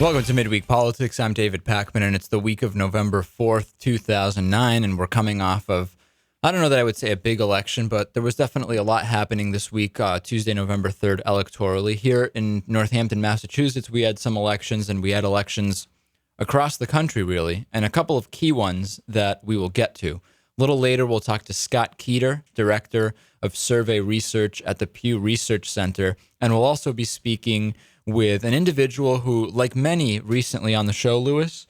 Welcome to Midweek Politics. I'm David Pakman, and it's the week of November 4th, 2009, and we're coming off of, I don't know that I would say a big election, but there was definitely a lot happening this week, Tuesday, November 3rd, electorally. Here in Northampton, Massachusetts, we had some elections, and we had elections across the country, really, and a couple of key ones that we will get to. A little later, we'll talk to Scott Keeter, Director of Survey Research at the Pew Research Center, and we'll also be speaking with an individual who, like many recently on the show, Lewis,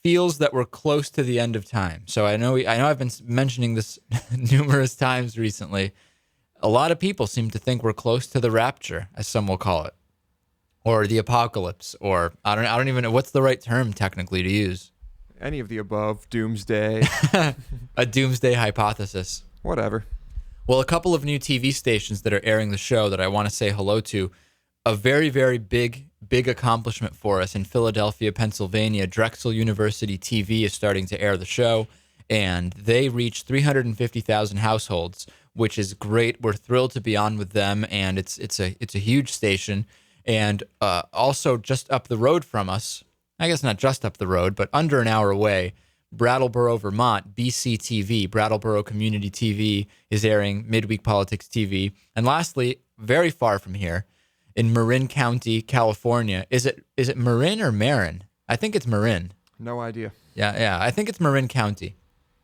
feels that we're close to the end of time. So I know I've been mentioning this numerous times recently. A lot of people seem to think we're close to the rapture, as some will call it, or the apocalypse, or I don't even know what's the right term technically to use. Any of the above, doomsday. A doomsday hypothesis. Whatever. Well, a couple of new TV stations that are airing the show that I want to say hello to. A very, very big accomplishment for us in Philadelphia, Pennsylvania. Drexel University TV is starting to air the show, and they reach 350,000 households, which is great. We're thrilled to be on with them, and it's a huge station. And also just up the road from us, I guess not just up the road, but under an hour away, Brattleboro, Vermont, BCTV, Brattleboro Community TV, is airing Midweek Politics TV. And lastly, very far from here, in Marin County, California. Is it Marin or Marin? I think it's Marin. No idea. Yeah. I think it's Marin County.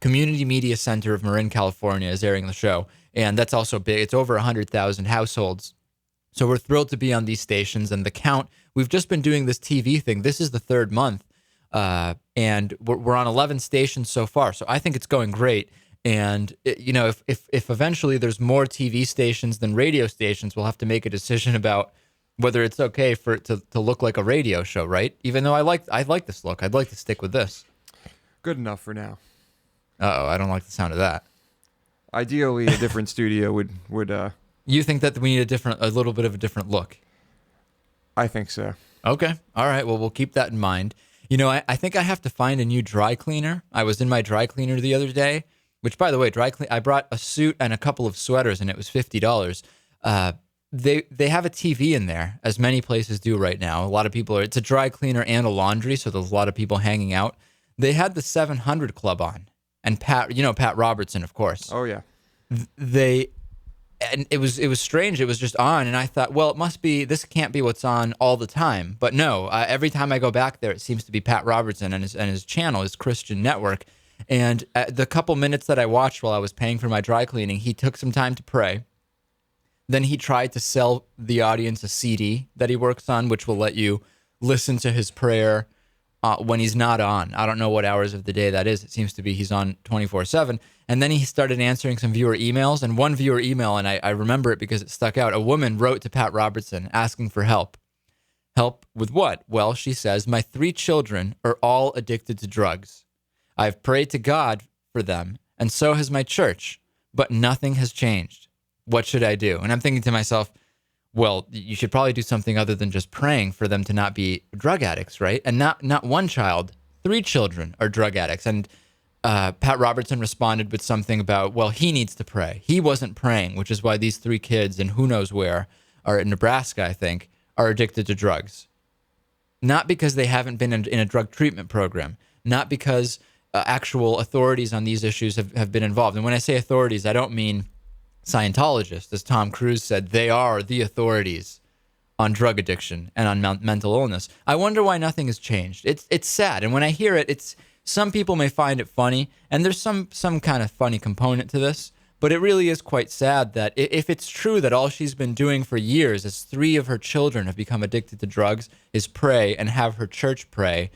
Community Media Center of Marin, California is airing the show. And that's also big. It's over 100,000 households. So we're thrilled to be on these stations. And the count, we've just been doing this TV thing. This is the third month. And we're on 11 stations so far. So I think it's going great. And, if eventually there's more TV stations than radio stations, we'll have to make a decision about whether it's okay for it to look like a radio show, right? Even though I like this look. I'd like to stick with this. Good enough for now. Uh-oh, I don't like the sound of that. Ideally, a different studio would. You think that we need a little bit of a different look? I think so. Okay. All right. Well, we'll keep that in mind. I think I have to find a new dry cleaner. I was in my dry cleaner the other day, which, by the way, I brought a suit and a couple of sweaters, and it was $50. They have a TV in there, as many places do right now. A lot of people it's a dry cleaner and a laundry, so there's a lot of people hanging out. They had the 700 Club on, and Pat Robertson, of course. Oh yeah. And it was strange. It was just on, and I thought, well, this can't be what's on all the time. But no, every time I go back there, it seems to be Pat Robertson and his channel, his Christian network. And the couple minutes that I watched while I was paying for my dry cleaning, he took some time to pray. Then he tried to sell the audience a CD that he works on, which will let you listen to his prayer when he's not on. I don't know what hours of the day that is. It seems to be he's on 24/7. And then he started answering some viewer emails. And one viewer email, and I remember it because it stuck out, a woman wrote to Pat Robertson asking for help. Help with what? Well, she says, my 3 children are all addicted to drugs. I've prayed to God for them, and so has my church, but nothing has changed. What should I do? And I'm thinking to myself, well, you should probably do something other than just praying for them to not be drug addicts, right? And not one child, 3 children are drug addicts. And Pat Robertson responded with something about, well, he needs to pray. He wasn't praying, which is why these 3 kids in who knows where, are in Nebraska, I think, are addicted to drugs. Not because they haven't been in a drug treatment program, not because actual authorities on these issues have been involved. And when I say authorities, I don't mean Scientologists. As Tom Cruise said, they are the authorities on drug addiction and on mental illness. I wonder why nothing has changed. It's sad. And when I hear it, some people may find it funny, and there's some kind of funny component to this, but it really is quite sad that if it's true that all she's been doing for years as 3 of her children have become addicted to drugs is pray and have her church pray,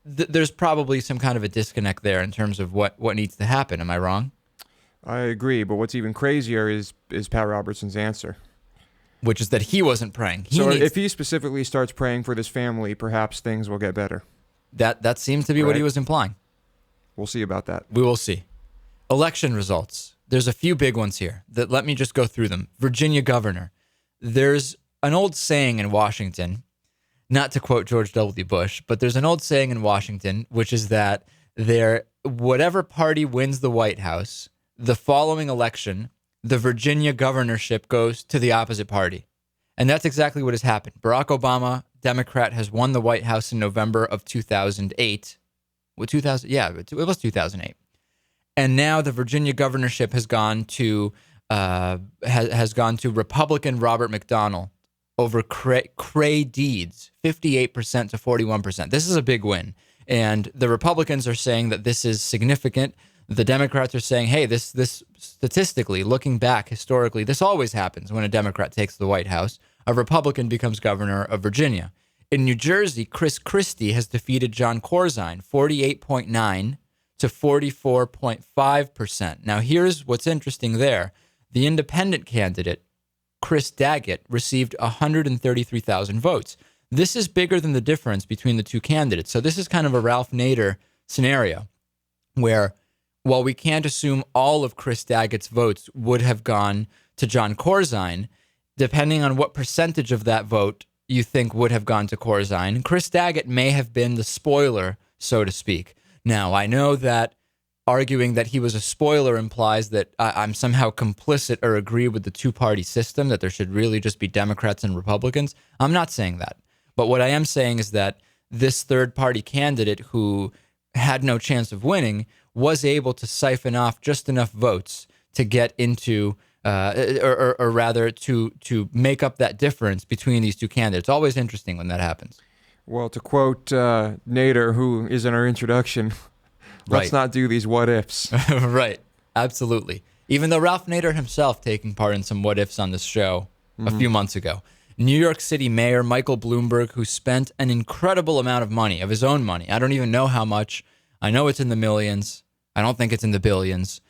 there's probably some kind of a disconnect there in terms of what needs to happen. Am I wrong? I agree, but what's even crazier is Pat Robertson's answer. Which is that he wasn't praying. If he specifically starts praying for this family, perhaps things will get better. That seems to be what he was implying. We'll see about that. We will see. Election results. There's a few big ones here. Let me just go through them. Virginia governor. There's an old saying in Washington, not to quote George W. Bush, but there's an old saying in Washington, which is that whatever party wins the White House, the following election, the Virginia governorship goes to the opposite party. And that's exactly what has happened. Barack Obama Democrat has won the White House in November of 2008. Well, 2000, yeah, it was 2008. And now the Virginia governorship has gone to has gone to Republican Robert McDonnell over Cray Deeds, 58% to 41%. This is a big win. And the Republicans are saying that this is significant. The Democrats are saying, hey, this statistically, looking back historically, this always happens when a Democrat takes the White House. A Republican becomes governor of Virginia. In New Jersey, Christie has defeated John Corzine, 48.9 to 44.5%. Now, here's what's interesting there. The independent candidate, Chris Daggett, received 133,000 votes. This is bigger than the difference between the two candidates. So this is kind of a Ralph Nader scenario where, while we can't assume all of Chris Daggett's votes would have gone to John Corzine, depending on what percentage of that vote you think would have gone to Corzine, Chris Daggett may have been the spoiler, so to speak. Now, I know that arguing that he was a spoiler implies that I'm somehow complicit or agree with the two-party system, that there should really just be Democrats and Republicans. I'm not saying that. But what I am saying is that this third-party candidate who had no chance of winning was able to siphon off just enough votes to get into, or rather to make up that difference between these two candidates. Always interesting when that happens. Well, to quote Nader, who is in our introduction, let's not do these what ifs. Right. Absolutely. Even though Ralph Nader himself taking part in some what ifs on this show a few months ago. New York City Mayor Michael Bloomberg, who spent an incredible amount of money, of his own money. I don't even know how much. I know it's in the millions. I don't think it's in the billions.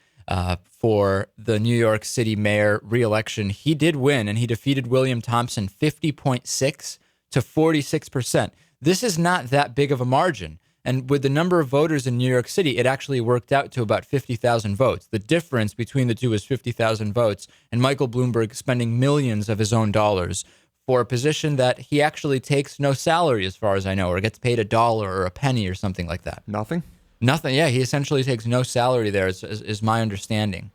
For the New York City mayor re-election, he did win, and he defeated William Thompson 50.6 to 46%. This is not that big of a margin. And with the number of voters in New York City, it actually worked out to about 50,000 votes. The difference between the two is 50,000 votes, and Michael Bloomberg spending millions of his own dollars for a position that he actually takes no salary, as far as I know, or gets paid $1 or a penny or something like that. Nothing? Nothing. Yeah, he essentially takes no salary there, is my understanding.